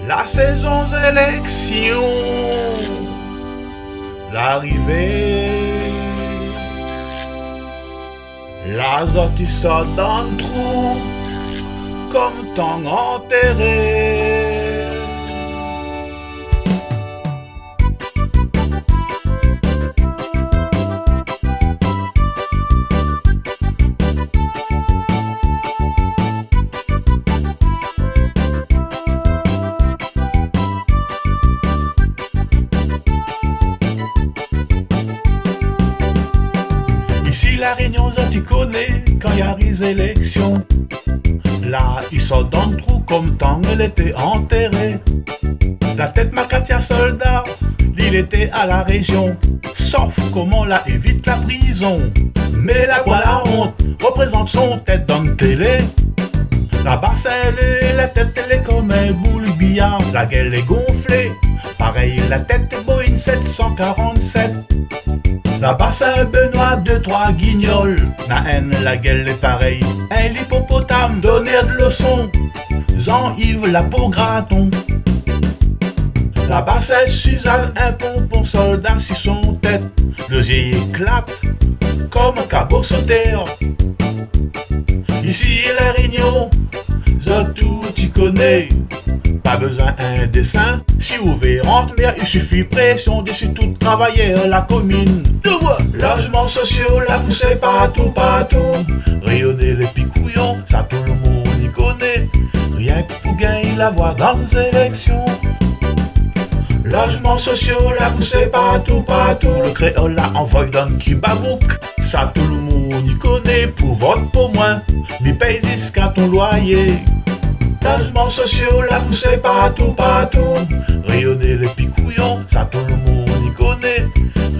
La saison élection, l'arrivée, la sortie sort dans le trou, comme temps enterré. La Réunion, ça tu connais, quand y a les élections. Là, il sort dans le trou comme tant elle était enterrée. La tête Macatia soldat, l'île était à la région. Sauf comment là évite la prison. Mais la quoi la honte, représente son tête dans le télé. La basse elle est, la tête elle est comme un boule billard. La gueule est gonflée, pareil la tête est Boeing 747. La basse un Benoît, 2-3 guignols. La haine, la gueule est pareille. Un hippopotame, donner de leçons. Jean-Yves, la peau graton. La basse est Suzanne, un pompon soldat sur son tête. Le jet éclate comme un cabot sauteur. Ici la Réunion, tout tu connais. Pas besoin un dessin, si vous verrez rentre mer, il suffit pression dessus tout travailleur la commune. Logements sociaux, la poussée partout, rayonner les picouillons, ça tout le monde y connaît. Rien que pour gagner la voix dans les élections. Logements sociaux, la poussée partout, le créole la envoie dans qui babouk. Ça tout le monde y connaît, pour vote pour moins, mais paye jusqu'à ton loyer. Logements sociaux, la poussée partout, rayonner les picouillons, ça tout le monde y connaît.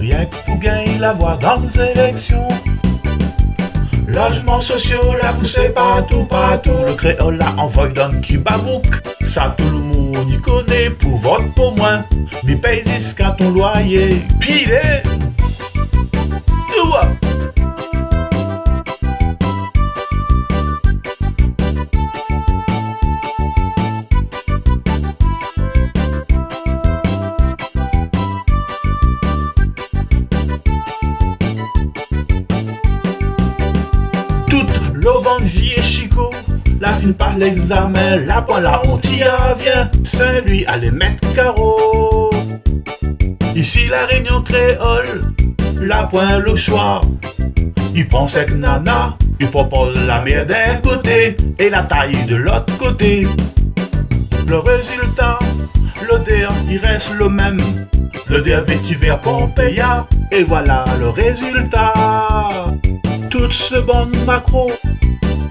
Rien que pour gagner la voix dans les élections. Logements sociaux, la poussée partout, le créole la envoie dans qui babouk. Ça tout le monde y connaît, pour vote pour moins, mais paye jusqu'à ton loyer. Pilé! L'auvent vie et Chico, la fin par l'examen, la pointe la honte y vient, Saint-Louis allait mettre carreau. Ici la Réunion créole, la pointe le choix. Il pensait que nana, il propose la mer d'un côté et la taille de l'autre côté. Le résultat, l'odeur, il reste le même. L'odeur vétiver Pompeia, et voilà le résultat. Toute ce bande macro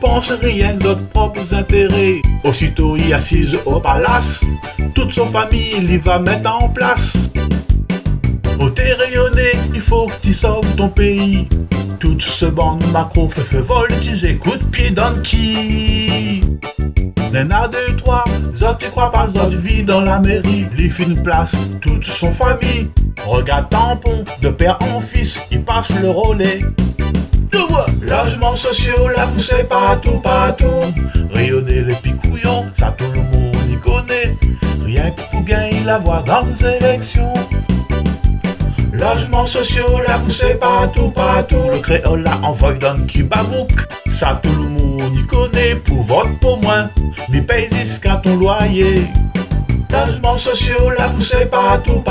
pense rien d'autres propres intérêts. Aussitôt y assise au palace, toute son famille l'y va mettre en place. Au t'es rayonné, il faut que tu sauves ton pays. Toute ce bande macro fait voltiger, coup de pied dans qui. L'un a 2, 3, autres tu crois pas, autres vit dans la mairie. Lui fait une place, toute son famille. Regarde tampon, de père en fils, il passe le relais. Logements sociaux, la poussée partout, rayonner les picouillons, ça tout le monde y connaît. Rien que pour gagner la voix dans les élections. Logements sociaux, la poussée partout, le créole la envoie dans qui babouk. Ça tout le monde y connaît, pour vote pour moins, mais paye jusqu'à ton loyer. Logements sociaux, la poussée partout,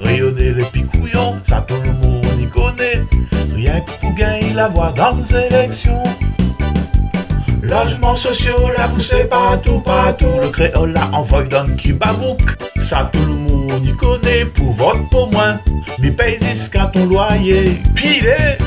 rayonner les picouillons, ça tout le monde y connaît. Rien que pour gagner la voix dans les élections. Logements sociaux, la poussée partout, le créole la envoie dans qui babouk. Ça tout le monde y connaît, pour vote pour moins, mais paye jusqu'à ton loyer. Pilé!